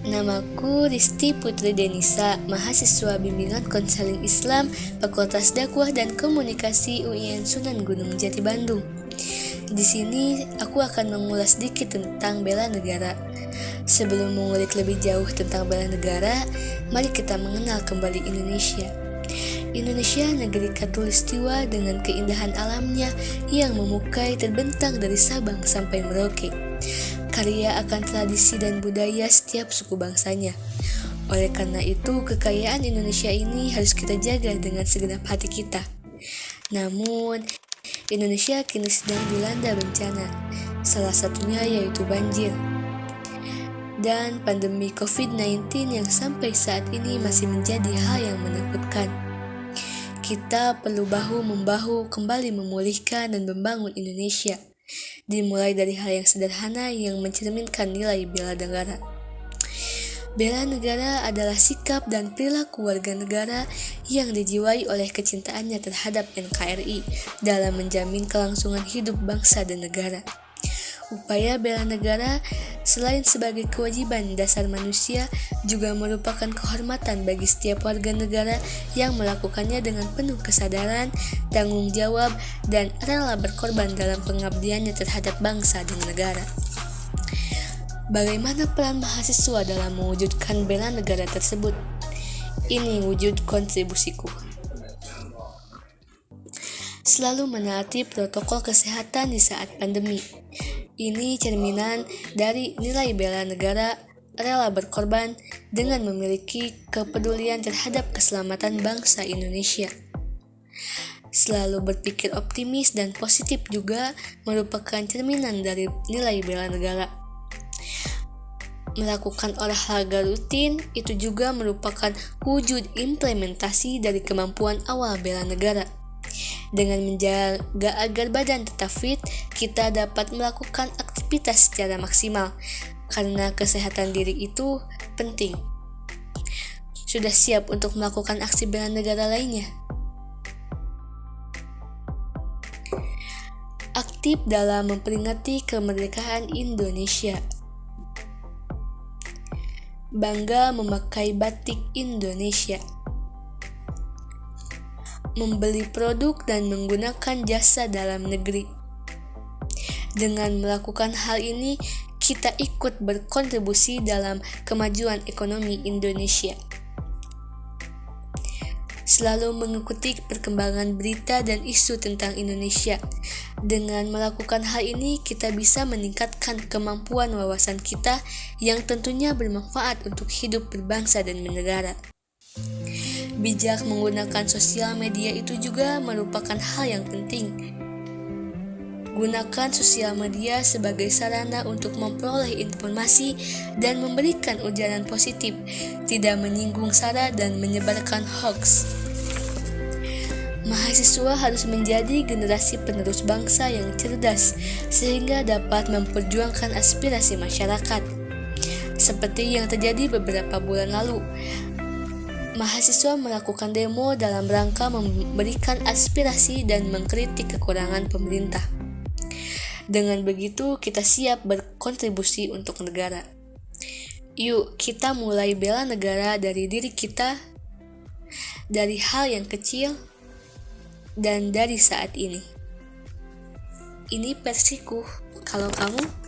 Namaku Risti Putri Denisa, mahasiswa bimbingan konseling Islam, Fakultas Dakwah dan Komunikasi UIN Sunan Gunung Jati Bandung. Di sini aku akan mengulas sedikit tentang bela negara. Sebelum mengulik lebih jauh tentang bela negara, mari kita mengenal kembali Indonesia. Indonesia negeri khatulistiwa dengan keindahan alamnya yang memukai terbentang dari Sabang sampai Merauke. Karya akan tradisi dan budaya setiap suku bangsanya. Oleh karena itu, kekayaan Indonesia ini harus kita jaga dengan segenap hati kita. Namun, Indonesia kini sedang dilanda bencana, salah satunya yaitu banjir. Dan pandemi COVID-19 yang sampai saat ini masih menjadi hal yang menakutkan. Kita perlu bahu-membahu kembali memulihkan dan membangun Indonesia. Dimulai dari hal yang sederhana yang mencerminkan nilai bela negara. Bela negara adalah sikap dan perilaku warga negara yang dijiwai oleh kecintaannya terhadap NKRI dalam menjamin kelangsungan hidup bangsa dan negara. Upaya bela negara selain sebagai kewajiban dasar manusia juga merupakan kehormatan bagi setiap warga negara yang melakukannya dengan penuh kesadaran, tanggung jawab, dan rela berkorban dalam pengabdiannya terhadap bangsa dan negara. Bagaimana peran mahasiswa dalam mewujudkan bela negara tersebut? Ini wujud kontribusiku. Selalu menaati protokol kesehatan di saat pandemi. Ini cerminan dari nilai bela negara, rela berkorban dengan memiliki kepedulian terhadap keselamatan bangsa Indonesia. Selalu berpikir optimis dan positif juga merupakan cerminan dari nilai bela negara. Melakukan olahraga rutin itu juga merupakan wujud implementasi dari kemampuan awal bela negara. Dengan menjaga agar badan tetap fit, kita dapat melakukan aktivitas secara maksimal, karena kesehatan diri itu penting. Sudah siap untuk melakukan aksi bela negara lainnya? Aktif dalam memperingati kemerdekaan Indonesia. Bangga memakai batik Indonesia. Membeli produk dan menggunakan jasa dalam negeri. Dengan melakukan hal ini, kita ikut berkontribusi dalam kemajuan ekonomi Indonesia. Selalu mengikuti perkembangan berita dan isu tentang Indonesia. Dengan melakukan hal ini, kita bisa meningkatkan kemampuan wawasan kita yang tentunya bermanfaat untuk hidup berbangsa dan bernegara. Bijak menggunakan sosial media itu juga merupakan hal yang penting. Gunakan sosial media sebagai sarana untuk memperoleh informasi dan memberikan ujaran positif, tidak menyinggung sara dan menyebarkan hoax. Mahasiswa harus menjadi generasi penerus bangsa yang cerdas sehingga dapat memperjuangkan aspirasi masyarakat. Seperti yang terjadi beberapa bulan lalu, mahasiswa melakukan demo dalam rangka memberikan aspirasi dan mengkritik kekurangan pemerintah. Dengan begitu, kita siap berkontribusi untuk negara. Yuk, kita mulai bela negara dari diri kita, dari hal yang kecil, dan dari saat ini. Ini versiku. Kalau kamu?